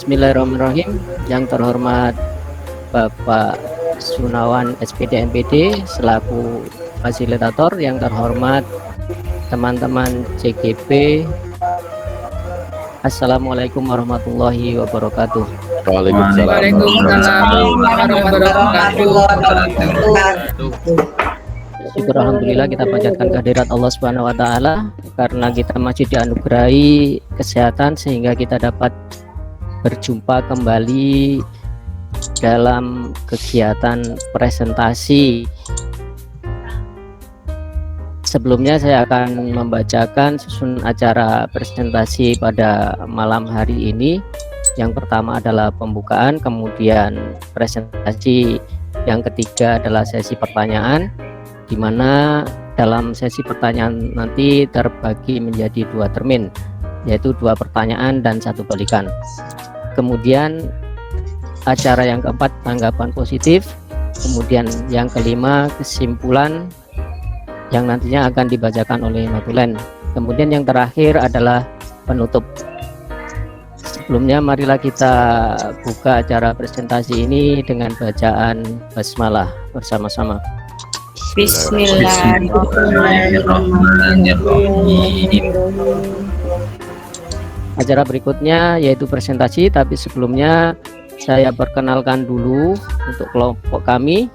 Bismillahirrahmanirrahim. Yang terhormat Bapak Sunawan SPD MPD selaku fasilitator, yang terhormat teman-teman CGP, Assalamualaikum warahmatullahi wabarakatuh. Waalaikumsalam warahmatullahi wabarakatuh. Syukur alhamdulillah kita panjatkan kehadirat Allah Subhanahu wa taala karena kita masih dianugerahi kesehatan sehingga kita dapat berjumpa kembali dalam kegiatan presentasi. Sebelumnya saya akan membacakan susunan acara presentasi pada malam hari ini. Yang pertama adalah pembukaan, kemudian presentasi, yang ketiga adalah sesi pertanyaan, di mana dalam sesi pertanyaan nanti terbagi menjadi 2 termin, yaitu 2 pertanyaan dan 1 balikan. Kemudian acara yang keempat tanggapan positif, kemudian yang kelima kesimpulan yang nantinya akan dibacakan oleh Matulen. Kemudian yang terakhir adalah penutup. Sebelumnya marilah kita buka acara presentasi ini dengan bacaan basmalah bersama-sama. Bismillahirrahmanirrahim. Acara berikutnya yaitu presentasi, tapi sebelumnya saya perkenalkan dulu untuk kelompok kami,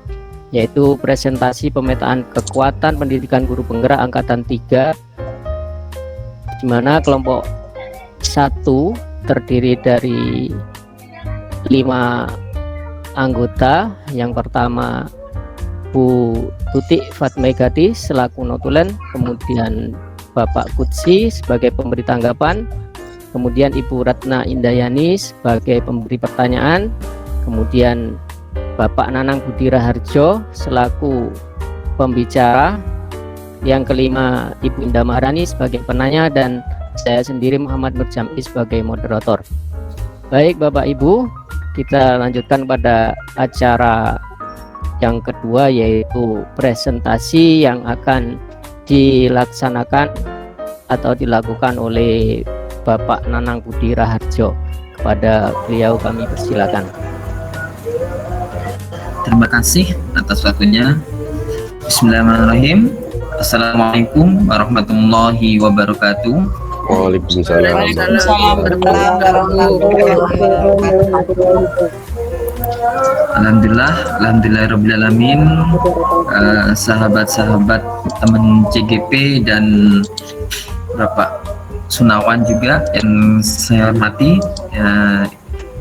yaitu presentasi pemetaan kekuatan pendidikan guru penggerak angkatan 3, di mana kelompok 1 terdiri dari 5 anggota. Yang pertama Bu Tutik Fatmegati selaku notulen, kemudian Bapak Kutsi sebagai pemberi tanggapan, kemudian Ibu Ratna Indayani sebagai pemberi pertanyaan, kemudian Bapak Nanang Budi Raharjo selaku pembicara, yang kelima Ibu Indah Maharani sebagai penanya, dan saya sendiri Muhammad Nur Jam'i sebagai moderator. Baik Bapak Ibu, kita lanjutkan pada acara yang kedua, yaitu presentasi yang akan dilaksanakan atau dilakukan oleh Bapak Nanang Budi Raharjo. Kepada beliau kami persilakan. Terima kasih atas waktunya. Bismillahirrahmanirrahim. Assalamualaikum warahmatullahi wabarakatuh. Waalaikumsalam. Alhamdulillahirrahmanirrahim. Sahabat-sahabat teman CGP dan Bapak Sunawan juga yang saya hormati,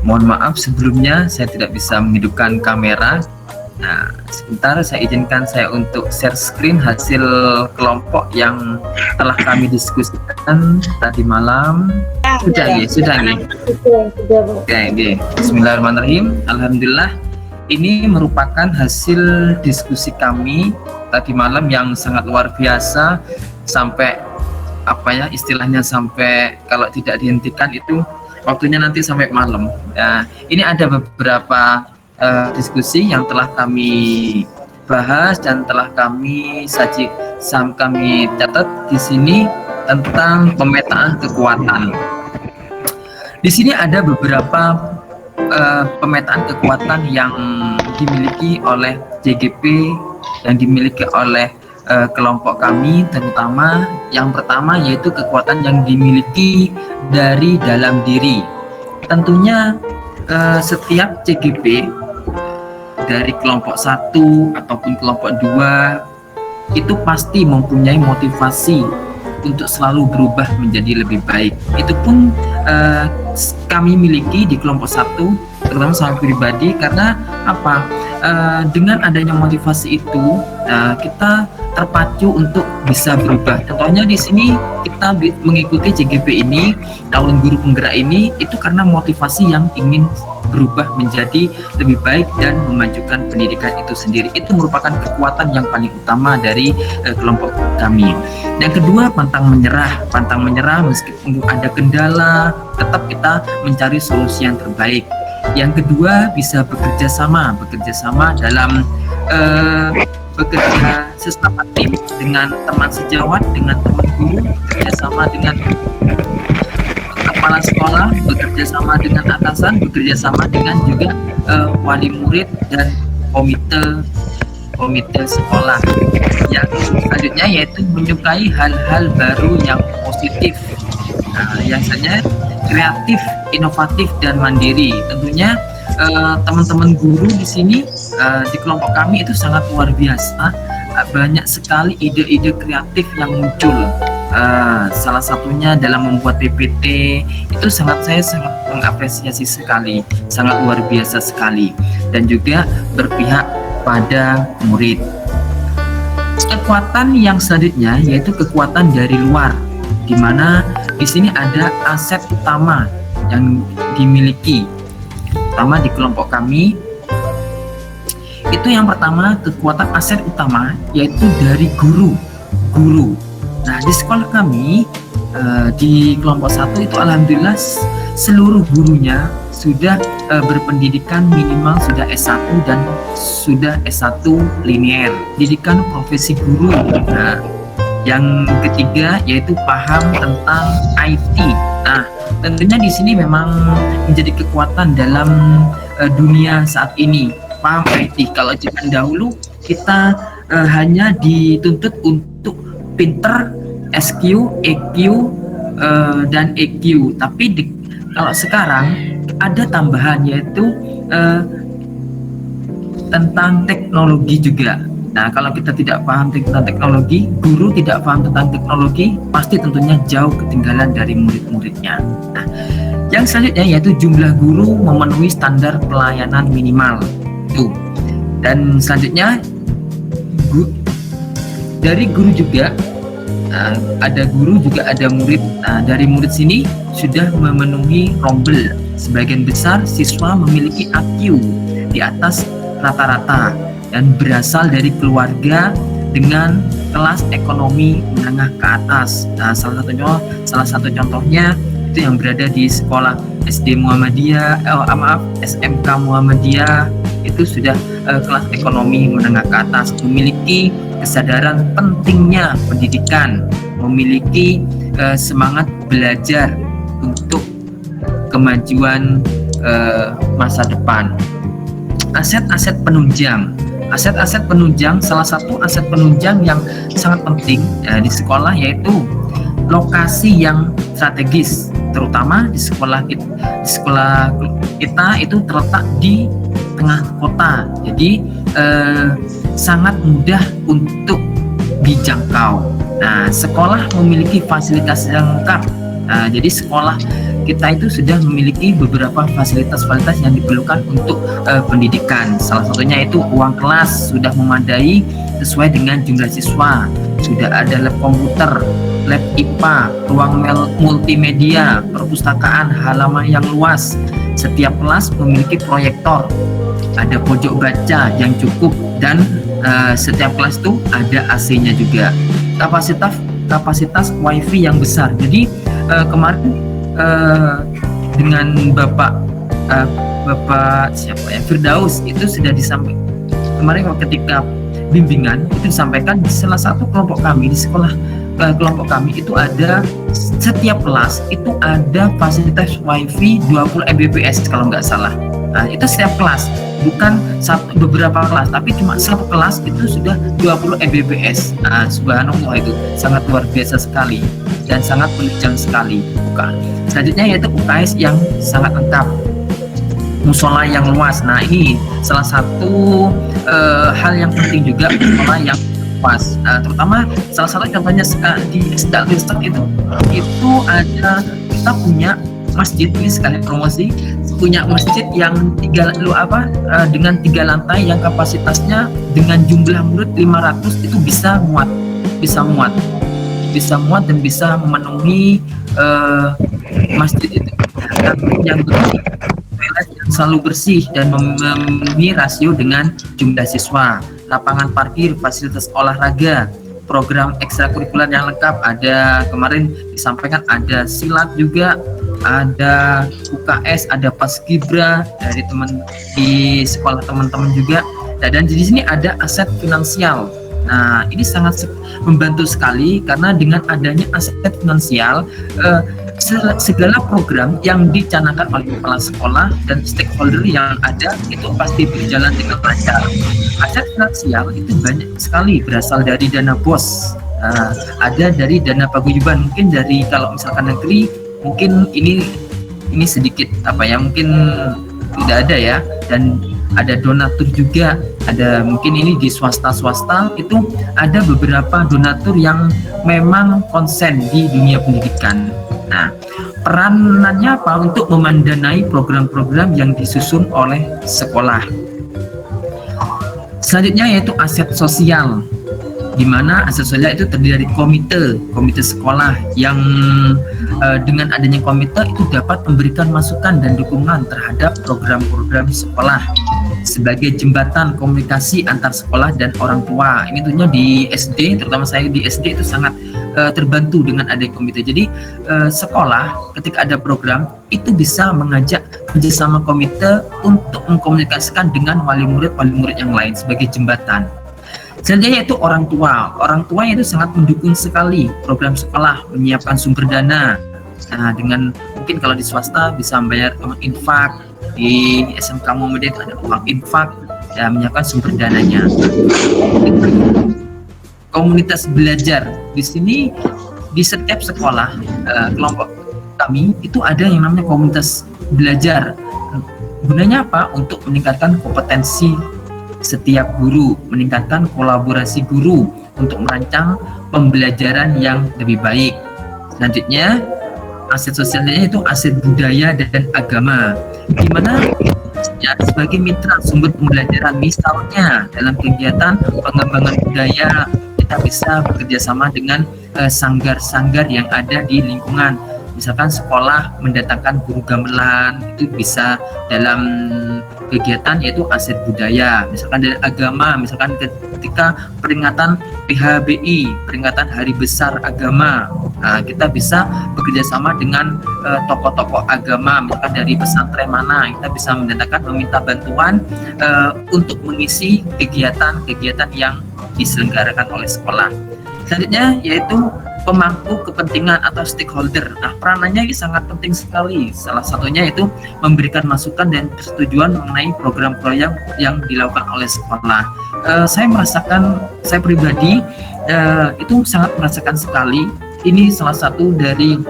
mohon maaf sebelumnya saya tidak bisa menghidupkan kamera. Nah, sebentar saya izinkan saya untuk share screen hasil kelompok yang telah kami diskusikan tadi malam. Sudah. Oke. Bismillahirrahmanirrahim. Alhamdulillah, ini merupakan hasil diskusi kami tadi malam yang sangat luar biasa, sampai istilahnya sampai kalau tidak dihentikan itu waktunya nanti sampai malam. Nah, ini ada beberapa diskusi yang telah kami bahas dan telah kami catat di sini tentang pemetaan kekuatan. Di sini ada beberapa pemetaan kekuatan yang dimiliki oleh JGP, yang dimiliki oleh kelompok kami, terutama yang pertama yaitu kekuatan yang dimiliki dari dalam diri. Tentunya setiap CGP dari kelompok 1 ataupun kelompok 2 itu pasti mempunyai motivasi untuk selalu berubah menjadi lebih baik. Itu pun kami miliki di kelompok 1, terutama saya pribadi, karena dengan adanya motivasi itu kita terpacu untuk bisa berubah. Contohnya di sini kita mengikuti CGP ini, tahun guru penggerak ini, itu karena motivasi yang ingin berubah menjadi lebih baik dan memajukan pendidikan itu sendiri. Itu merupakan kekuatan yang paling utama dari kelompok kami. Yang kedua, pantang menyerah meskipun ada kendala, tetap kita mencari solusi yang terbaik. Yang kedua, bisa bekerja sama dalam bekerja sesama tim, dengan teman sejawat, dengan teman guru, bekerja sama dengan kepala sekolah, bekerja sama dengan atasan, bekerja sama dengan juga wali murid dan komite sekolah. Yang selanjutnya yaitu menyukai hal-hal baru yang positif. Nah, yang selanjutnya kreatif, inovatif dan mandiri. Tentunya teman-teman guru di sini di kelompok kami itu sangat luar biasa. Banyak sekali ide-ide kreatif yang muncul. Salah satunya dalam membuat PPT itu saya sangat mengapresiasi sekali, sangat luar biasa sekali, dan juga berpihak pada murid. Kekuatan yang selanjutnya yaitu kekuatan dari luar, di mana di sini ada aset utama yang dimiliki, terutama di kelompok kami. Itu yang pertama, kekuatan aset utama yaitu dari guru. Nah, di sekolah kami di kelompok 1 itu alhamdulillah seluruh gurunya sudah berpendidikan minimal sudah S1 dan sudah S1 linear, pendidikan profesi guru. Nah, yang ketiga yaitu paham tentang IT. Nah, tentunya di sini memang menjadi kekuatan dalam dunia saat ini, paham IT. Kalau zaman dahulu kita hanya dituntut untuk pinter, SQ, EQ, dan EQ. Tapi kalau sekarang ada tambahan yaitu tentang teknologi juga. Nah, kalau kita tidak paham tentang teknologi, guru tidak paham tentang teknologi, pasti tentunya jauh ketinggalan dari murid-muridnya. Nah, yang selanjutnya yaitu jumlah guru memenuhi standar pelayanan minimal. Tuh. Dan selanjutnya dari guru juga ada guru juga ada murid. Dari murid sini sudah memenuhi rombel. Sebagian besar siswa memiliki IQ di atas rata-rata dan berasal dari keluarga dengan kelas ekonomi menengah ke atas. Nah, salah satu contohnya itu yang berada di sekolah SD Muhammadiyah, SMK Muhammadiyah, itu sudah kelas ekonomi menengah ke atas, memiliki kesadaran pentingnya pendidikan, memiliki semangat belajar untuk kemajuan masa depan. Aset-aset penunjang. Aset-aset penunjang, salah satu aset penunjang yang sangat penting di sekolah yaitu lokasi yang strategis, terutama di sekolah kita itu terletak di tengah kota, jadi sangat mudah untuk dijangkau. Nah, sekolah memiliki fasilitas yang lengkap. Jadi sekolah kita itu sudah memiliki beberapa fasilitas-fasilitas yang diperlukan untuk pendidikan. Salah satunya itu uang kelas sudah memadai sesuai dengan jumlah siswa. Sudah ada lab komputer, lab IPA, ruang multimedia, perpustakaan, halaman yang luas. Setiap kelas memiliki proyektor, ada pojok baca yang cukup, dan setiap kelas itu ada AC-nya juga. Kapasitas WiFi yang besar. Jadi kemarin dengan Bapak siapa ya, Firdaus, itu sudah disampaikan kemarin ketika bimbingan itu disampaikan di salah satu kelompok kami di sekolah kelompok kami itu ada setiap kelas itu ada fasilitas WiFi 20 Mbps kalau nggak salah. Nah, itu setiap kelas, bukan beberapa kelas, tapi cuma satu kelas itu sudah 20 Mbps. Nah, subhanallah, itu sangat luar biasa sekali dan sangat menunjang sekali. Selanjutnya yaitu UKS yang sangat lengkap, musola yang luas. Nah, ini salah satu hal yang penting juga, musola yang luas. Terutama salah satu contohnya di Desa itu ada, kita punya masjid, ini sekali promosi, punya masjid yang dengan 3 lantai yang kapasitasnya dengan jumlah murid 500 itu bisa muat dan bisa memenuhi masjid itu. Yang bersih, toilet yang selalu bersih dan memenuhi rasio dengan jumlah siswa. Lapangan parkir, fasilitas olahraga, program ekstrakurikuler yang lengkap. Ada kemarin disampaikan ada silat juga, ada UKS, ada paskibra dari di sekolah teman-teman juga. Dan di sini ada aset finansial. Nah, ini sangat membantu sekali karena dengan adanya aset finansial segala program yang dicanangkan oleh kepala sekolah dan stakeholder yang ada itu pasti berjalan dengan lancar. Aset finansial itu banyak sekali berasal dari dana BOS, ada dari dana paguyuban, mungkin dari kalau misalkan negeri mungkin ini sedikit mungkin tidak ada ya, dan ada donatur juga, ada mungkin ini di swasta itu ada beberapa donatur yang memang konsen di dunia pendidikan. Nah, peranannya apa? Untuk memandanai program-program yang disusun oleh sekolah. Selanjutnya yaitu aset sosial, di mana aset sosial itu terdiri dari komite sekolah yang dengan adanya komite itu dapat memberikan masukan dan dukungan terhadap program-program sekolah sebagai jembatan komunikasi antar sekolah dan orang tua. Ini tentunya di SD, terutama saya di SD itu sangat terbantu dengan adanya komite. Jadi sekolah ketika ada program itu bisa mengajak kerjasama komite untuk mengkomunikasikan dengan wali murid yang lain sebagai jembatan. Selanjutnya yaitu orang tua itu sangat mendukung sekali program sekolah, menyiapkan sumber dana. Nah, dengan mungkin kalau di swasta bisa membayar uang infak, di SMK Muhammadiyah ada uang infak, ya menyiapkan sumber dananya. Komunitas belajar di sini di setiap sekolah kelompok kami itu ada yang namanya komunitas belajar. Gunanya apa? Untuk meningkatkan kompetensi setiap guru, meningkatkan kolaborasi guru untuk merancang pembelajaran yang lebih baik. Selanjutnya aset sosialnya itu aset budaya dan agama, di mana ya, sebagai mitra sumber pembelajaran, misalnya dalam kegiatan pengembangan budaya kita bisa bekerja sama dengan sanggar-sanggar yang ada di lingkungan. Misalkan sekolah mendatangkan guru gamelan, itu bisa dalam kegiatan yaitu aset budaya. Misalkan dari agama, misalkan ketika peringatan PHBI, peringatan Hari Besar Agama, kita bisa bekerja sama dengan tokoh-tokoh agama, misalkan dari pesantren mana, kita bisa mendatangkan meminta bantuan untuk mengisi kegiatan-kegiatan yang diselenggarakan oleh sekolah. Selanjutnya yaitu pemangku kepentingan atau stakeholder. Nah, peranannya ini sangat penting sekali. Salah satunya itu memberikan masukan dan persetujuan mengenai program-program yang dilakukan oleh sekolah. Saya pribadi itu sangat merasakan sekali. Ini salah satu dari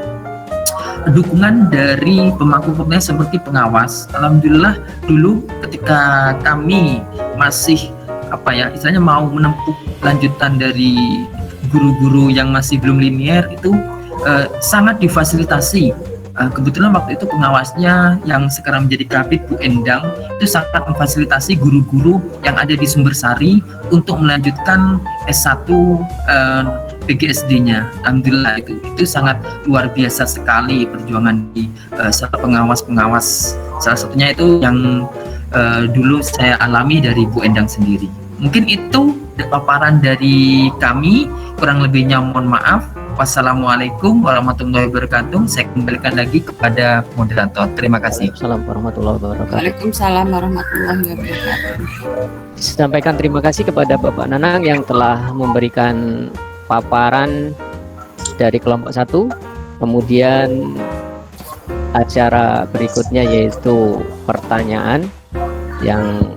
dukungan dari pemangku kepentingan seperti pengawas. Alhamdulillah dulu ketika kami masih istilahnya mau menempuh lanjutan dari guru-guru yang masih belum linear itu sangat difasilitasi. Kebetulan waktu itu pengawasnya yang sekarang menjadi Kabid Bu Endang itu sangat memfasilitasi guru-guru yang ada di Sumbersari untuk melanjutkan S1 PGSD-nya. Alhamdulillah itu sangat luar biasa sekali perjuangan di pengawas-pengawas. Salah satunya itu yang dulu saya alami dari Bu Endang sendiri. Mungkin itu paparan dari kami, kurang lebihnya mohon maaf. Wassalamualaikum warahmatullahi wabarakatuh. Saya kembalikan lagi kepada moderator. Terima kasih. Assalamualaikum warahmatullahi wabarakatuh. Waalaikumsalam warahmatullahi wabarakatuh. Sampaikan terima kasih kepada Bapak Nanang yang telah memberikan paparan dari kelompok 1. Kemudian acara berikutnya yaitu pertanyaan yang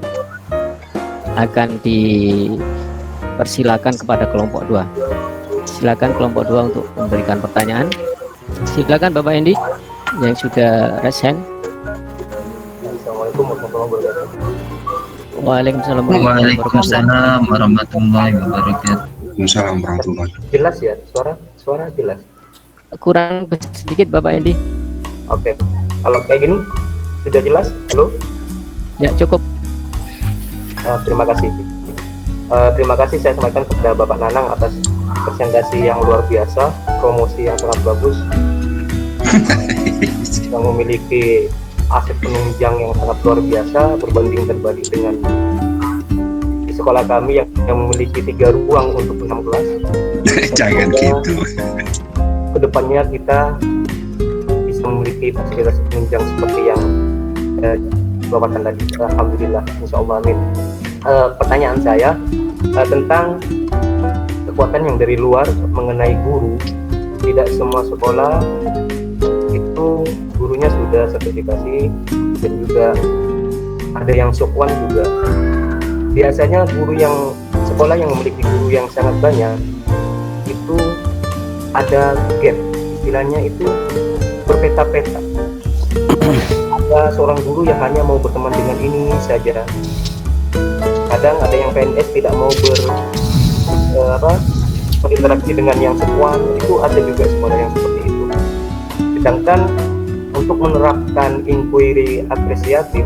akan dipersilakan kepada kelompok 2. Silakan kelompok 2 untuk memberikan pertanyaan. Silakan Bapak Endi yang sudah raise hand. Assalamualaikum warahmatullahi wabarakatuh. Waalaikumsalam Waalaikumsalam warahmatullahi wabarakatuh. Waalaikumsalam warahmatullahi wabarakatuh. Jelas ya, suara jelas. Kurang sedikit Bapak Endi. Oke. Kalau kayak gini sudah jelas? Halo? Ya, cukup. Terima kasih. Terima kasih saya sampaikan kepada Bapak Nanang atas presentasi yang luar biasa, promosi yang sangat bagus, yang memiliki aset penunjang yang sangat luar biasa berbanding terbalik dengan di sekolah kami yang memiliki 3 ruang untuk 6 kelas. Jangan gitu. Kedepannya kita bisa memiliki fasilitas penunjang seperti yang dibawakan tadi. Alhamdulillah, insya Allah, amin. Pertanyaan saya tentang kekuatan yang dari luar mengenai guru. Tidak semua sekolah itu gurunya sudah sertifikasi dan juga ada yang sokwan juga. Biasanya guru yang sekolah yang memiliki guru yang sangat banyak itu ada gap, istilahnya itu berpeta-peta. Ada seorang guru yang hanya mau berteman dengan ini saja. Kadang ada yang PNS tidak mau berinteraksi dengan yang sekuan, itu ada juga sekolah yang seperti itu. Sedangkan untuk menerapkan inquiry apresiatif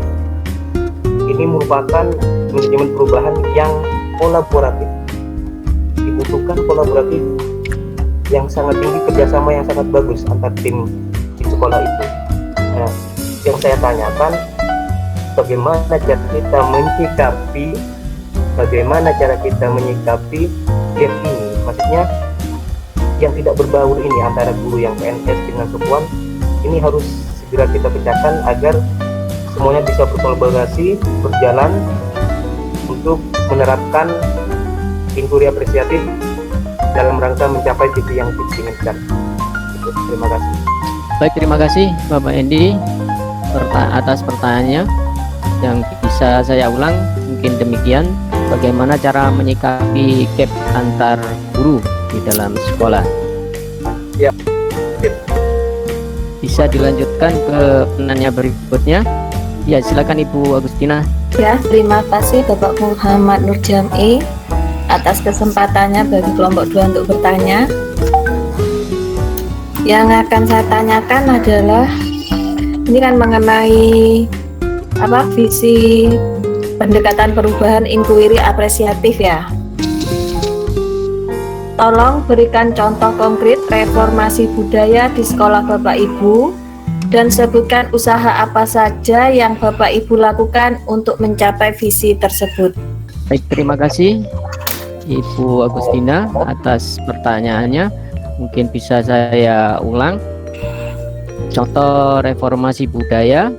ini merupakan manajemen perubahan yang kolaboratif. Dibutuhkan kolaboratif yang sangat tinggi, kerjasama yang sangat bagus antar tim di sekolah itu. Nah, yang saya tanyakan, bagaimana cara kita menyikapi gap ini, maksudnya yang tidak berbaur ini antara guru yang PNS dengan sekuan, ini harus segera kita pecahkan agar semuanya bisa berkolaborasi, berjalan untuk menerapkan inquiry apresiatif dalam rangka mencapai visi yang diinginkan. Terima kasih. Baik, terima kasih Bapak Endi atas pertanyaannya. Yang bisa saya ulang mungkin demikian, bagaimana cara menyikapi gap antar guru di dalam sekolah. Ya. Bisa dilanjutkan ke penanya berikutnya. Ya, silakan Ibu Agustina. Ya, terima kasih Bapak Muhammad Nur Jam'i atas kesempatannya bagi kelompok 2 untuk bertanya. Yang akan saya tanyakan adalah ini kan mengenai visi pendekatan perubahan inquiry apresiatif ya. Tolong berikan contoh konkret reformasi budaya di sekolah Bapak Ibu dan sebutkan usaha apa saja yang Bapak Ibu lakukan untuk mencapai visi tersebut. Baik, terima kasih Ibu Agustina atas pertanyaannya. Mungkin bisa saya ulang. Contoh reformasi budaya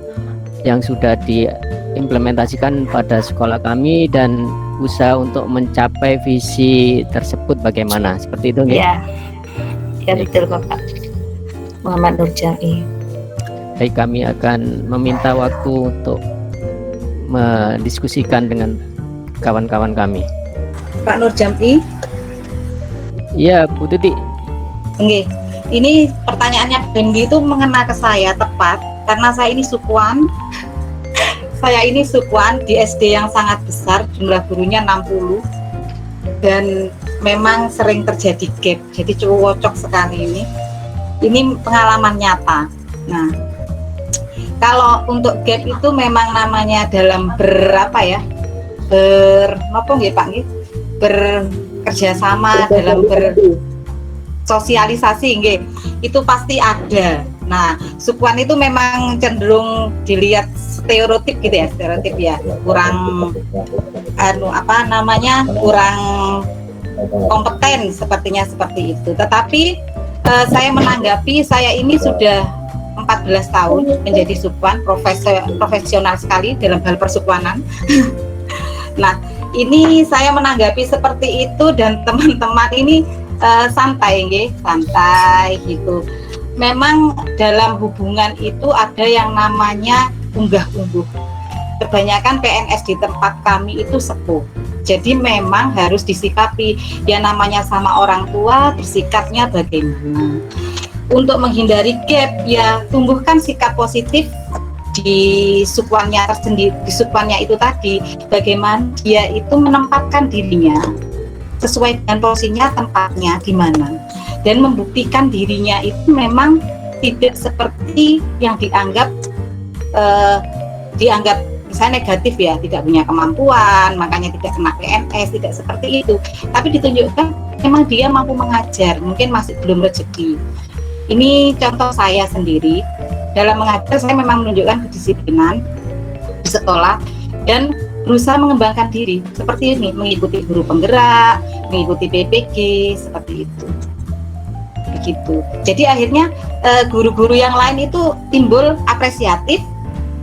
yang sudah diimplementasikan pada sekolah kami dan usaha untuk mencapai visi tersebut bagaimana? Seperti itu nggih? Ya. Ya betul Bapak Muhammad Nur Jam'i. Baik, kami akan meminta waktu untuk mendiskusikan dengan kawan-kawan kami. Pak Nur Jam'i. Iya, Bu Tuti. Oke. Ini pertanyaannya Bendi itu mengena ke saya tepat karena saya ini sukuan. Saya ini sukuan di SD yang sangat besar, jumlah gurunya 60 dan memang sering terjadi gap. Jadi cukup cocok sekali ini. Ini pengalaman nyata. Nah, kalau untuk gap itu memang namanya dalam bekerjasama dalam bersosialisasi itu pasti ada. Nah, sukuan itu memang cenderung dilihat stereotip ya, kurang kurang kompeten sepertinya seperti itu. Tetapi saya menanggapi, saya ini sudah 14 tahun menjadi sukuan, profesional sekali dalam hal persukuanan. Nah, ini saya menanggapi seperti itu dan teman-teman ini santai gitu. Memang dalam hubungan itu ada yang namanya unggah-ungguh. Kebanyakan PNS di tempat kami itu sepuh. Jadi memang harus disikapi, ya namanya sama orang tua, bersikapnya bagaimana. Untuk menghindari gap, ya tumbuhkan sikap positif di sukuannya tersendiri, di sukuannya itu tadi, bagaimana dia itu menempatkan dirinya sesuai dengan posisinya, tempatnya di mana, dan membuktikan dirinya itu memang tidak seperti yang dianggap misalnya negatif ya, tidak punya kemampuan, makanya tidak kena PNS, tidak seperti itu. Tapi ditunjukkan memang dia mampu mengajar, mungkin masih belum rezeki. Ini contoh saya sendiri. Dalam mengajar saya memang menunjukkan kedisiplinan di sekolah dan berusaha mengembangkan diri seperti ini, mengikuti guru penggerak, mengikuti PPG, seperti itu. Begitu. Jadi akhirnya guru-guru yang lain itu timbul apresiatif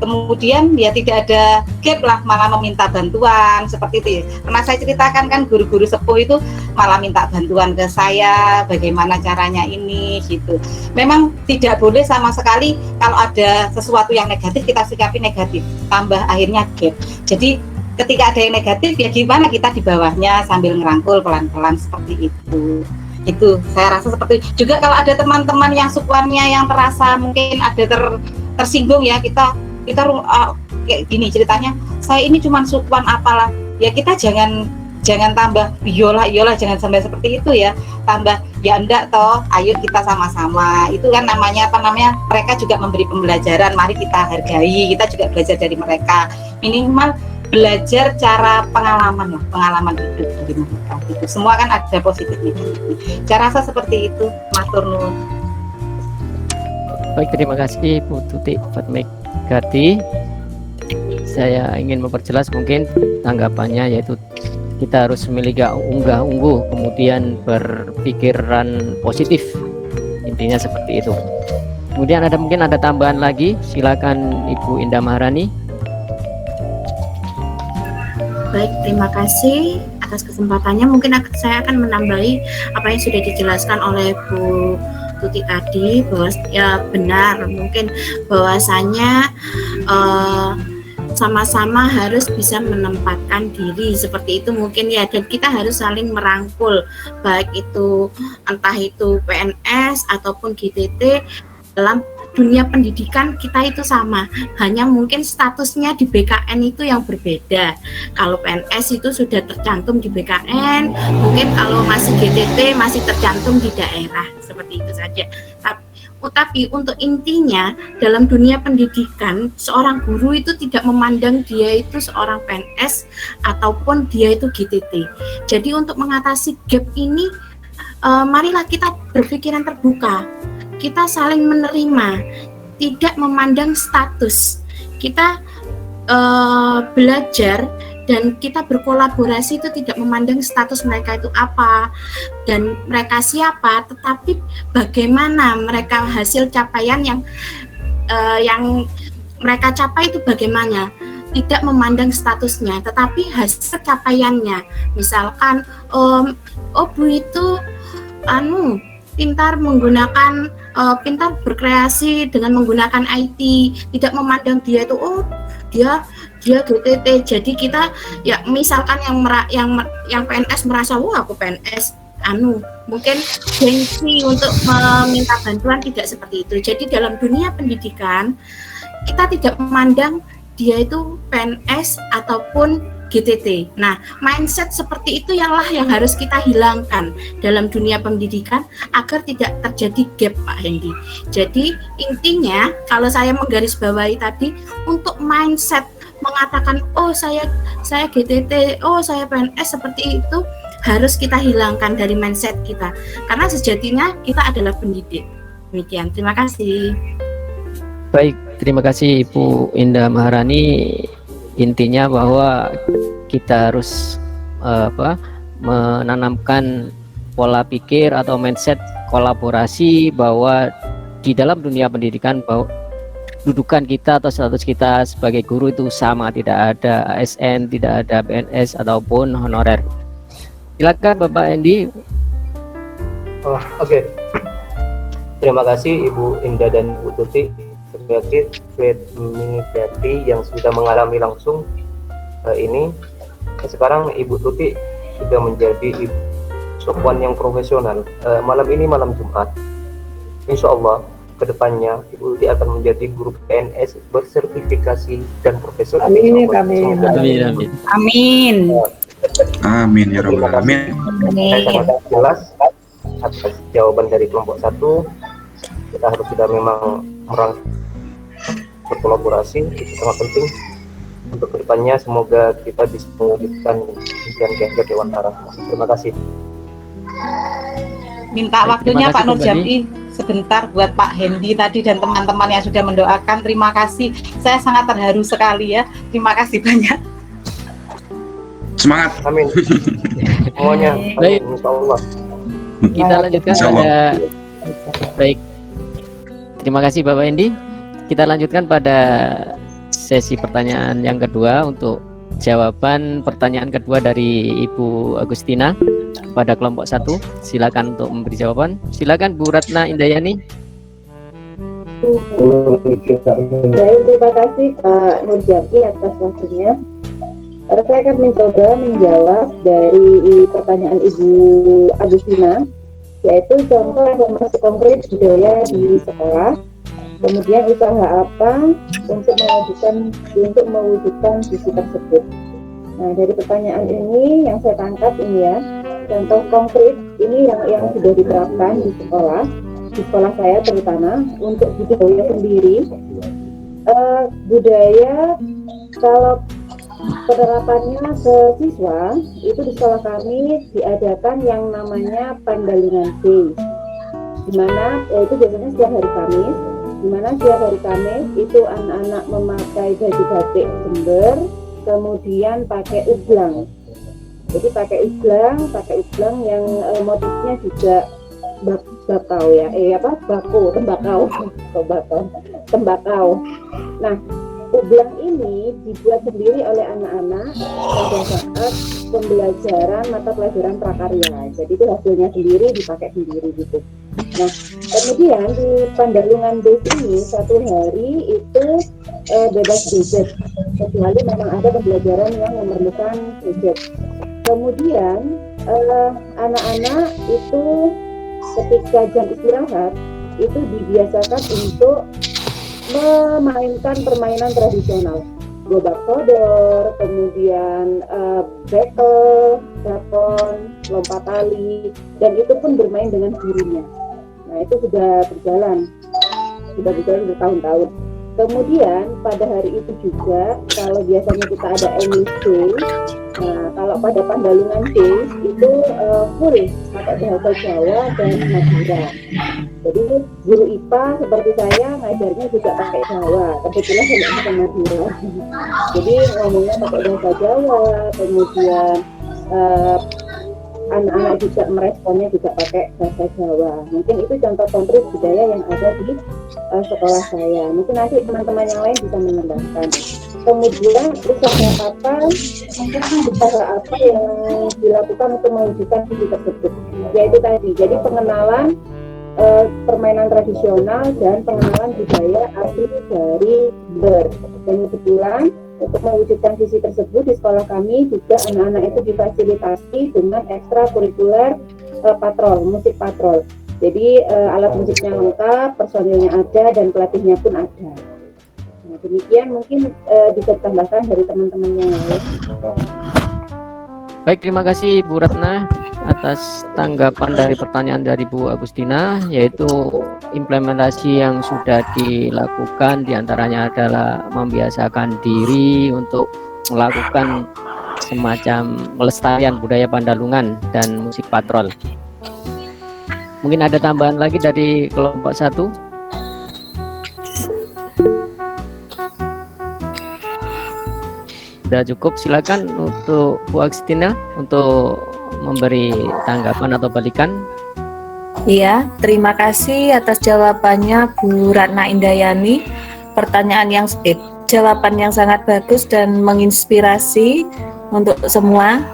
Kemudian ya tidak ada gap lah, malah meminta bantuan seperti itu ya. Pernah saya ceritakan kan, guru-guru sepuh itu malah minta bantuan ke saya, bagaimana caranya ini gitu. Memang tidak boleh sama sekali kalau ada sesuatu yang negatif kita sikapi negatif, tambah akhirnya gap. Jadi ketika ada yang negatif ya gimana kita di bawahnya sambil ngerangkul pelan-pelan seperti itu. Itu saya rasa seperti itu. Juga kalau ada teman-teman yang sukuannya yang terasa mungkin ada tersinggung ya, kita kayak gini ceritanya, saya ini cuma sukuan apalah ya, kita jangan tambah iyalah jangan sampai seperti itu ya, tambah ya enggak toh, ayo kita sama-sama. Itu kan namanya mereka juga memberi pembelajaran, mari kita hargai, kita juga belajar dari mereka, minimal belajar cara pengalaman hidup dari mereka gitu. Semua kan ada positif negatifnya. Saya rasa seperti itu, matur nuwun. Baik, terima kasih Bu Tuti Fatmegati. Saya ingin memperjelas mungkin tanggapannya, yaitu kita harus memiliki unggah-ungguh, kemudian berpikiran positif, intinya seperti itu. Kemudian mungkin ada tambahan lagi, silakan Ibu Indah Maharani. Baik, terima kasih atas kesempatannya. Mungkin saya akan menambahi apa yang sudah dijelaskan oleh Bu Tuti tadi, bahwa ya benar, mungkin bahwasanya sama-sama harus bisa menempatkan diri seperti itu mungkin ya, dan kita harus saling merangkul, baik itu entah itu PNS ataupun GTT. Dalam dunia pendidikan kita itu sama, hanya mungkin statusnya di BKN itu yang berbeda. Kalau PNS itu sudah tercantum di BKN, mungkin kalau masih GTT masih tercantum di daerah, seperti itu saja. Tapi untuk intinya dalam dunia pendidikan, seorang guru itu tidak memandang dia itu seorang PNS ataupun dia itu GTT. Jadi untuk mengatasi gap ini, marilah kita berpikiran terbuka, kita saling menerima, tidak memandang status. Kita belajar dan kita berkolaborasi itu tidak memandang status mereka itu apa dan mereka siapa, tetapi bagaimana mereka hasil capaian yang mereka capai itu bagaimana. Tidak memandang statusnya, tetapi hasil capaiannya. Misalkan, Bu itu pintar berkreasi dengan menggunakan IT, tidak memandang dia itu dia GTT. Jadi kita ya misalkan yang PNS merasa aku PNS mungkin gengsi untuk meminta bantuan, tidak seperti itu. Jadi dalam dunia pendidikan kita tidak memandang dia itu PNS ataupun GTT. Nah, mindset seperti itu yang harus kita hilangkan dalam dunia pendidikan agar tidak terjadi gap, Pak Hendy. Jadi intinya kalau saya menggarisbawahi tadi, untuk mindset mengatakan saya GTT, saya PNS, seperti itu harus kita hilangkan dari mindset kita, karena sejatinya kita adalah pendidik. Demikian, terima kasih. Baik, terima kasih Ibu Indah Maharani. Intinya bahwa kita harus menanamkan pola pikir atau mindset kolaborasi, bahwa di dalam dunia pendidikan bahwa dudukan kita atau status kita sebagai guru itu sama, tidak ada ASN, tidak ada PNS ataupun honorer. Silakan Bapak Hendy. Oke. Terima kasih Ibu Indah dan Ibu Tuti sebagai Fatmegati yang sudah mengalami langsung ini. Sekarang Ibu Tuti sudah menjadi ibu sopwan yang profesional. Malam ini malam Jumat, insya Allah kedepannya Ibu Tuti akan menjadi guru PNS bersertifikasi dan profesional. Amin. Amin ya rabbal alamin. Saya sangat jelas atas jawaban dari kelompok 1. Kita harus sudah memang berkolaborasi, itu sangat penting untuk kedepannya. Semoga kita bisa mewujudkan impian Ganjar Dewantara. Terima kasih. Minta waktunya Pak Nur Jampi sebentar buat Pak Hendy tadi dan teman-teman yang sudah mendoakan. Terima kasih, saya sangat terharu sekali ya. Terima kasih banyak. Semangat. Amin. Semuanya. Baik. Insya Allah. Kita lanjutkan pada baik. Terima kasih Bapak Hendy. Kita lanjutkan pada sesi pertanyaan yang kedua untuk jawaban pertanyaan kedua dari Ibu Agustina pada kelompok 1. Silakan untuk memberi jawaban. Silakan Bu Ratna Indayani. Baik, terima kasih Pak Nurjati atas waktunya. Saya akan mencoba menjawab dari pertanyaan Ibu Agustina, yaitu contoh informasi konkret budaya di sekolah, kemudian usaha apa untuk mewujudkan visi tersebut. Nah, dari pertanyaan ini yang saya tangkap ini ya, contoh konkret ini yang sudah diterapkan di sekolah saya terutama untuk budaya sendiri. Budaya kalau penerapannya ke siswa itu di sekolah kami diadakan yang namanya Pandalingan Day, di mana itu biasanya setiap hari Kamis, di mana setiap hari Kamis itu anak-anak memakai baju batik Jember, kemudian pakai ublang. Jadi pakai ublang yang motifnya juga bakau ya, tembakau. Nah, ublang ini dibuat sendiri oleh anak-anak pada saat pembelajaran mata pelajaran prakarya. Jadi itu hasilnya sendiri, dipakai sendiri gitu. Nah, kemudian di Pandalungan Days ini satu hari itu bebas gadget, kecuali memang ada pembelajaran yang memerlukan gadget. Kemudian anak-anak itu ketika jam istirahat itu dibiasakan untuk memainkan permainan tradisional, gobak sodor, kemudian bekel, bakon, lompat tali, dan itu pun bermain dengan gurunya. Nah, itu sudah berjalan bertahun-tahun. Kemudian pada hari itu juga, kalau biasanya kita ada MIC, nah kalau pada Pandalungan Days itu full pakai bahasa Jawa dan Madura. Jadi guru IPA seperti saya ngajarnya juga pakai Jawa, kebetulan saya nggak bisa Madura. Jadi ngomongnya pakai bahasa Jawa, kemudian anak-anak juga meresponnya juga pakai bahasa Jawa. Mungkin itu contoh konkret budaya yang ada di sekolah saya. Mungkin nanti teman-teman yang lain bisa mengembangkan. Kemudian usaha apa yang dilakukan untuk mewujudkan visi tersebut, yaitu tadi, jadi pengenalan permainan tradisional dan pengenalan budaya asli dari Jember. Dan kebetulan untuk mewujudkan visi tersebut di sekolah kami juga anak-anak itu difasilitasi dengan ekstrakurikuler patrol, musik patrol. Jadi alat musiknya lengkap, personilnya ada, dan pelatihnya pun ada. Nah, demikian mungkin bisa ditambahkan dari teman-teman yang lain. Baik, terima kasih Bu Ratna atas tanggapan dari pertanyaan dari Bu Agustina, yaitu implementasi yang sudah dilakukan diantaranya adalah membiasakan diri untuk melakukan semacam pelestarian budaya Pandalungan dan musik patrol. Mungkin ada tambahan lagi dari kelompok 1? Sudah cukup, silakan untuk Bu Agustina untuk memberi tanggapan atau balikan. Iya, terima kasih atas jawabannya Bu Ratna Indayani. Jawaban yang sangat bagus dan menginspirasi untuk semua.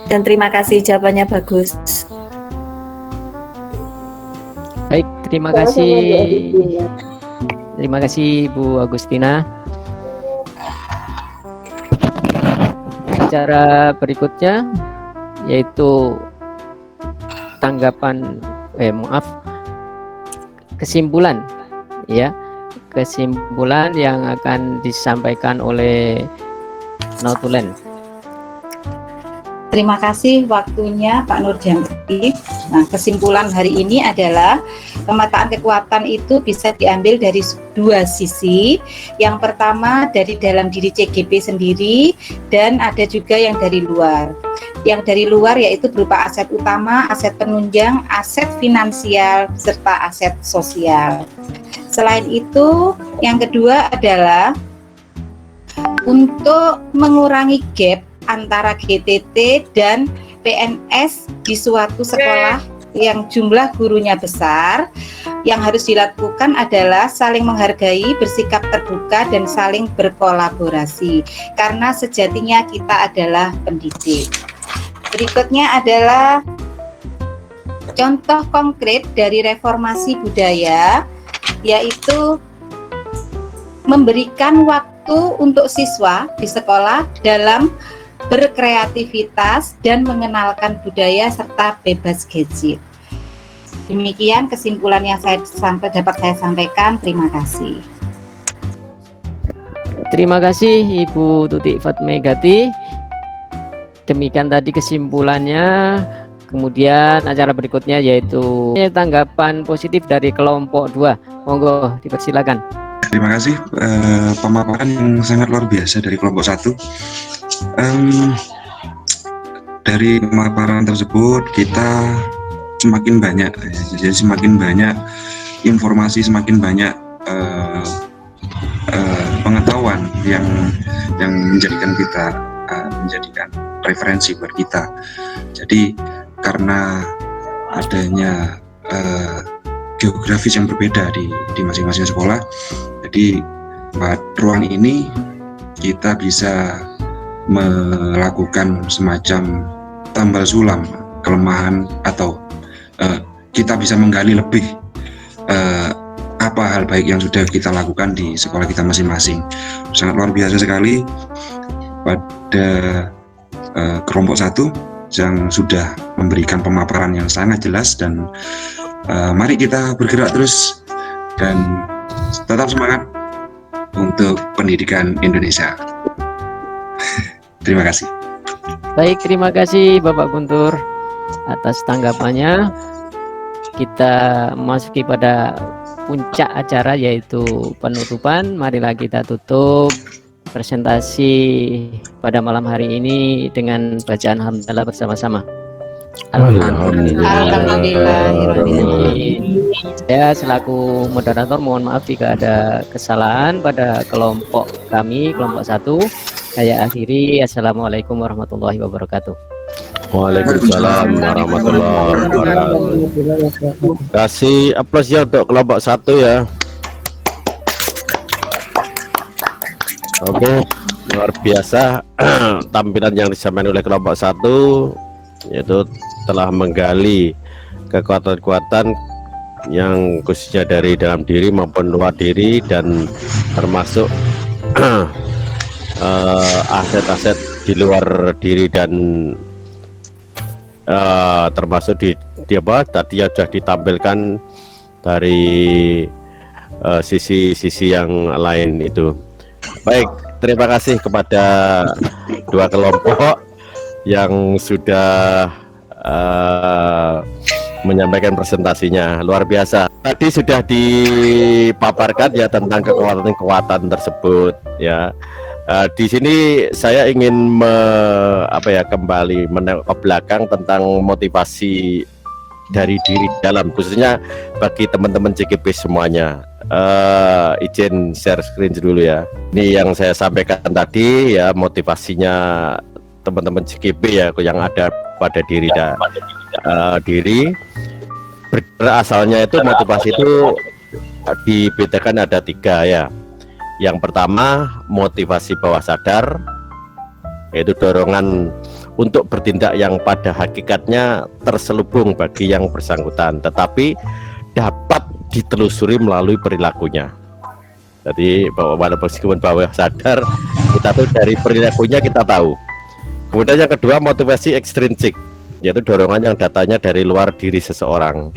Dan terima kasih, jawabannya bagus. Baik, terima kasih. Terima kasih Bu Agustina. Acara berikutnya yaitu kesimpulan yang akan disampaikan oleh Notulen. Terima kasih waktunya Pak Nurjati. Nah, kesimpulan hari ini adalah pemetaan kekuatan itu bisa diambil dari dua sisi. Yang pertama dari dalam diri CGP sendiri, dan ada juga yang dari luar. Yang dari luar yaitu berupa aset utama, aset penunjang, aset finansial, serta aset sosial. Selain itu, yang kedua adalah untuk mengurangi gap antara GTT dan PNS di suatu sekolah yang jumlah gurunya besar, yang harus dilakukan adalah saling menghargai, bersikap terbuka, dan saling berkolaborasi. Karena sejatinya kita adalah pendidik. Berikutnya adalah contoh konkret dari reformasi budaya, yaitu memberikan waktu untuk siswa di sekolah dalam berkreativitas dan mengenalkan budaya serta bebas gadget. Demikian kesimpulan yang dapat saya sampaikan. Terima kasih. Terima kasih Ibu Tutik Fatmegati. Demikian tadi kesimpulannya. Kemudian acara berikutnya yaitu tanggapan positif dari kelompok 2. Monggo dipersilakan. Terima kasih pemaparan yang sangat luar biasa dari kelompok 1. Dari pemaparan tersebut kita semakin banyak, jadi semakin banyak informasi, semakin banyak pengetahuan yang menjadikan kita menjadikan referensi buat kita. Jadi karena adanya geografis yang berbeda di masing-masing sekolah, jadi pada ruang ini kita bisa melakukan semacam tambal sulam kelemahan, atau kita bisa menggali lebih apa hal baik yang sudah kita lakukan di sekolah kita masing-masing. Sangat luar biasa sekali pada kelompok 1 yang sudah memberikan pemaparan yang sangat jelas, dan mari kita bergerak terus dan tetap semangat untuk pendidikan Indonesia. Terima kasih. Baik, terima kasih Bapak Guntur atas tanggapannya. Kita memasuki pada puncak acara yaitu penutupan. Marilah kita tutup presentasi pada malam hari ini dengan bacaan hamdalah bersama-sama. Alhamdulillah. Saya selaku moderator mohon maaf jika ada kesalahan pada kelompok kami, kelompok 1. Saya akhiri. Assalamualaikum warahmatullahi wabarakatuh. Waalaikumsalam warahmatullahi wabarakatuh. Kasih aplaus ya untuk kelompok 1 ya. Oke, luar biasa tampilan yang disampaikan oleh kelompok 1, yaitu telah menggali kekuatan-kekuatan yang khususnya dari dalam diri maupun luar diri, dan termasuk aset-aset di luar diri, dan termasuk di apa tadi sudah ditampilkan dari sisi-sisi yang lain itu. Baik, terima kasih kepada dua kelompok yang sudah menyampaikan presentasinya. Luar biasa. Tadi sudah dipaparkan ya tentang kekuatan-kekuatan tersebut ya. Di sini saya ingin kembali menengok ke belakang tentang motivasi dari diri dalam, khususnya bagi teman-teman CGP semuanya. Izin share screen dulu ya. Ini yang saya sampaikan tadi ya, motivasinya teman-teman CGP ya yang ada pada diri diri. Asalnya itu motivasi itu dibedakan ada 3 ya. Yang pertama motivasi bawah sadar, yaitu dorongan untuk bertindak yang pada hakikatnya terselubung bagi yang bersangkutan, tetapi dapat ditelusuri melalui perilakunya. Jadi meskipun bawah sadar, kita tuh dari perilakunya kita tahu. Kemudian yang kedua motivasi ekstrinsik, yaitu dorongan yang datanya dari luar diri seseorang.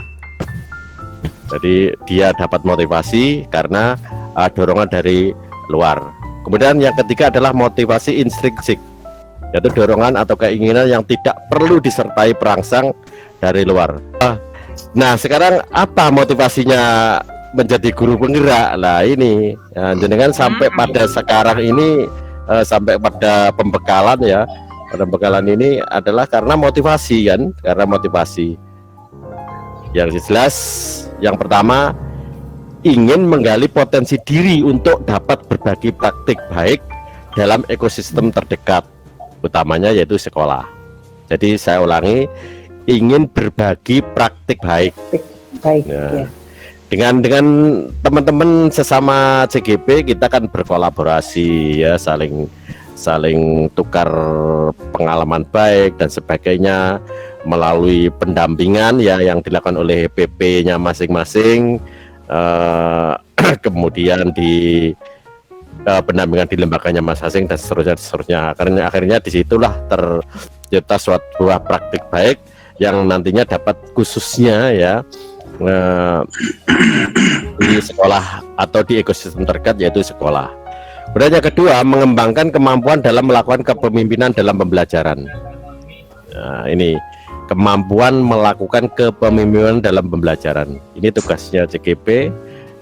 Jadi dia dapat motivasi karena dorongan dari luar. Kemudian yang ketiga adalah motivasi intrinsik, yaitu dorongan atau keinginan yang tidak perlu disertai perangsang dari luar. Nah sekarang apa motivasinya menjadi guru penggerak? Nah ini jenengan sampai pada sekarang ini sampai pada pembekalan ya. Pada pembekalan ini adalah karena motivasi kan, karena motivasi. Yang jelas yang pertama ingin menggali potensi diri untuk dapat berbagi praktik baik dalam ekosistem terdekat, utamanya yaitu sekolah. Jadi saya ulangi, ingin berbagi praktik baik. Baik. Ya. Ya. Dengan teman-teman sesama CGP kita kan berkolaborasi ya, saling tukar pengalaman baik dan sebagainya melalui pendampingan ya yang dilakukan oleh PP-nya masing-masing, kemudian di pendampingan di lembaganya masing-masing dan seterusnya. Akhirnya disitulah tercipta suatu praktik baik yang nantinya dapat khususnya ya di sekolah atau di ekosistem terdekat yaitu sekolah. Kemudian yang kedua, mengembangkan kemampuan dalam melakukan kepemimpinan dalam pembelajaran. Nah, ini kemampuan melakukan kepemimpinan dalam pembelajaran. Ini tugasnya CGP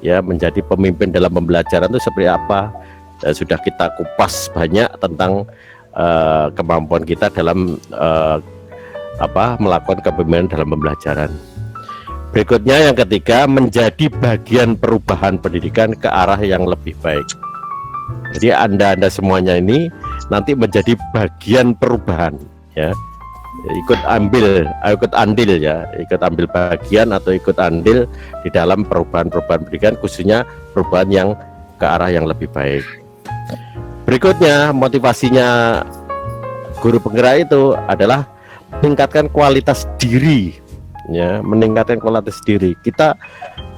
ya, menjadi pemimpin dalam pembelajaran itu seperti apa. Sudah kita kupas banyak tentang kemampuan kita dalam melakukan kepemimpinan dalam pembelajaran. Berikutnya yang ketiga, menjadi bagian perubahan pendidikan ke arah yang lebih baik. Jadi Anda semuanya ini nanti menjadi bagian perubahan ya. Ikut andil bagian atau ikut andil di dalam perubahan-perubahan pendidikan, khususnya perubahan yang ke arah yang lebih baik. Berikutnya, motivasinya guru penggerak itu adalah meningkatkan kualitas diri ya, meningkatkan kualitas diri. Kita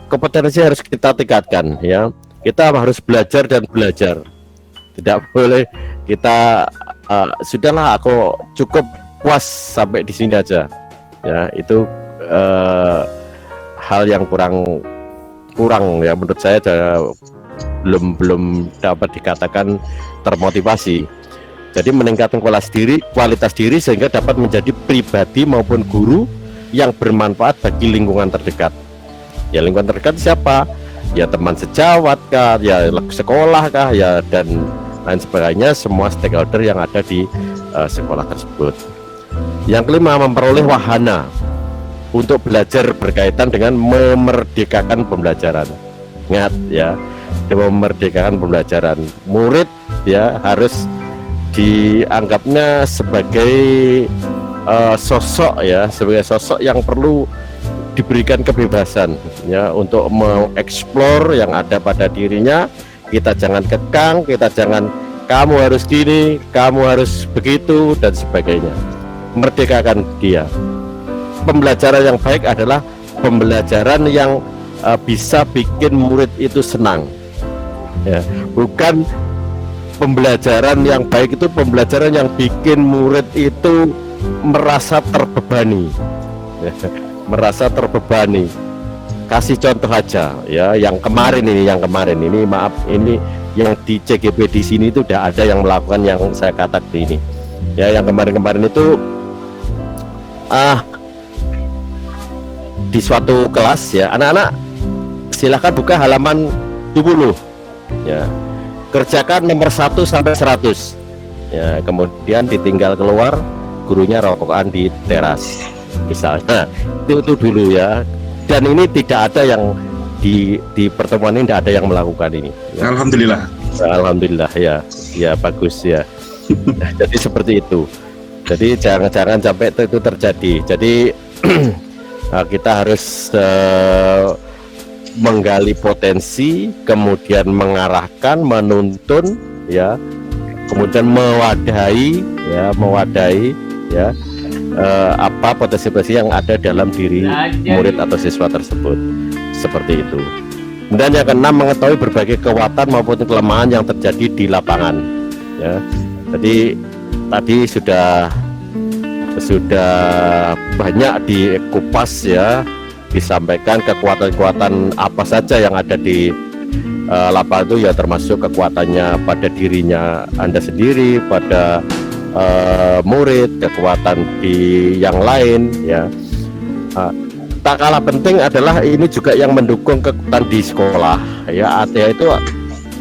kompetensi harus kita tingkatkan ya. Kita harus belajar dan belajar. Tidak boleh kita sudahlah aku cukup puas sampai di sini aja. Ya, itu hal yang kurang ya menurut saya belum dapat dikatakan termotivasi. Jadi meningkatkan kualitas diri sehingga dapat menjadi pribadi maupun guru yang bermanfaat bagi lingkungan terdekat. Ya, lingkungan terdekat siapa? Ya, teman sejawat kah, ya sekolah kah, ya dan lain sebagainya, semua stakeholder yang ada di sekolah tersebut. Yang kelima, memperoleh wahana untuk belajar berkaitan dengan memerdekakan pembelajaran. Ingat ya, memerdekakan pembelajaran. Murid ya harus dianggapnya sebagai sosok ya, sebagai sosok yang perlu diberikan kebebasan ya untuk mengeksplor yang ada pada dirinya. Kita jangan kekang, kita jangan kamu harus gini, kamu harus begitu dan sebagainya. Merdekakan dia. Pembelajaran yang baik adalah pembelajaran yang bisa bikin murid itu senang ya, bukan pembelajaran yang baik itu pembelajaran yang bikin murid itu merasa terbebani ya, merasa terbebani. Kasih contoh aja ya, yang kemarin ini maaf, ini yang di CGP di sini itu udah ada yang melakukan yang saya katakan ini ya, yang kemarin itu di suatu kelas ya, anak-anak silahkan buka halaman 20 ya, kerjakan nomor 1 sampai 100 ya, kemudian ditinggal keluar, gurunya rokokan di teras misalnya. Itu dulu ya, dan ini tidak ada yang di pertemuan ini tidak ada yang melakukan ini ya. Alhamdulillah ya, ya bagus ya. Jadi seperti itu, jadi jangan sampai itu terjadi. Jadi kita harus menggali potensi, kemudian mengarahkan, menuntun ya, kemudian mewadahi ya apa potensi-potensi yang ada dalam diri murid atau siswa tersebut, seperti itu. Kemudian yang keenam, mengetahui berbagai kekuatan maupun kelemahan yang terjadi di lapangan ya. Jadi tadi sudah banyak dikupas ya, disampaikan kekuatan-kekuatan apa saja yang ada di lapangan itu ya, termasuk kekuatannya pada dirinya Anda sendiri, pada murid, kekuatan di yang lain ya. Tak kalah penting adalah ini juga yang mendukung kekuatan di sekolah ya. Artinya itu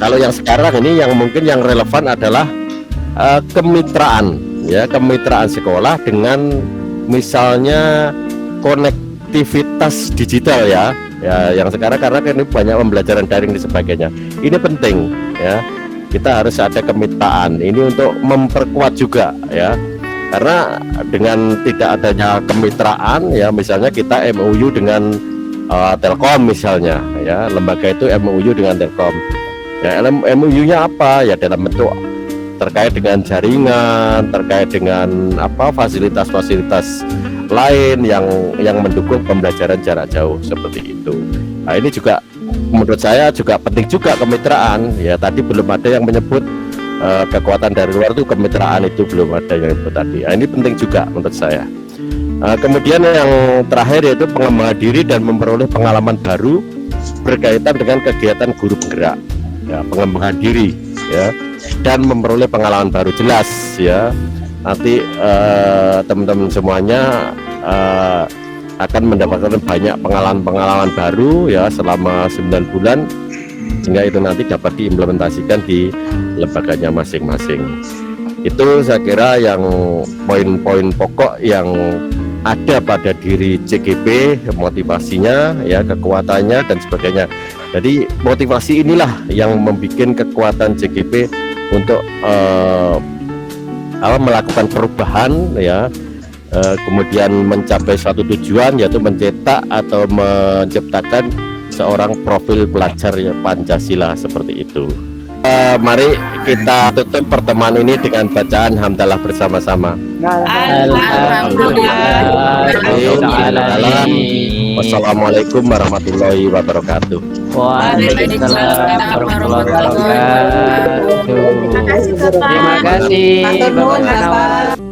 kalau yang sekarang ini yang mungkin yang relevan adalah kemitraan ya, kemitraan sekolah dengan misalnya konektivitas digital ya, yang sekarang karena ini banyak pembelajaran daring dan sebagainya. Ini penting ya, kita harus ada kemitraan ini untuk memperkuat juga ya Karena dengan tidak adanya kemitraan ya, misalnya kita MOU dengan Telkom misalnya ya, lembaga itu MOU dengan Telkom ya, MOU-nya apa ya, dalam bentuk terkait dengan jaringan, terkait dengan apa fasilitas-fasilitas lain yang mendukung pembelajaran jarak jauh seperti itu. Nah, ini juga menurut saya juga penting juga kemitraan ya. Tadi belum ada yang menyebut kekuatan dari luar itu, kemitraan itu belum ada yang menyebut tadi. Nah, ini penting juga menurut saya. Kemudian yang terakhir yaitu pengembangan diri dan memperoleh pengalaman baru berkaitan dengan kegiatan guru penggerak ya, pengembangan diri ya, dan memperoleh pengalaman baru. Jelas ya, nanti teman-teman semuanya akan mendapatkan banyak pengalaman-pengalaman baru ya selama 9 bulan, sehingga itu nanti dapat diimplementasikan di lembaganya masing-masing. Itu saya kira yang poin-poin pokok yang ada pada diri CGP, motivasinya ya, kekuatannya dan sebagainya. Jadi motivasi inilah yang membuat kekuatan CGP untuk melakukan perubahan ya, kemudian mencapai suatu tujuan, yaitu mencetak atau menciptakan seorang profil pelajar ya, Pancasila seperti itu. Mari kita tutup pertemuan ini dengan bacaan hamdalah bersama-sama. Wassalamualaikum warahmatullahi wabarakatuh. Waalaikumsalam warahmatullahi wabarakatuh. Terima kasih Bapak.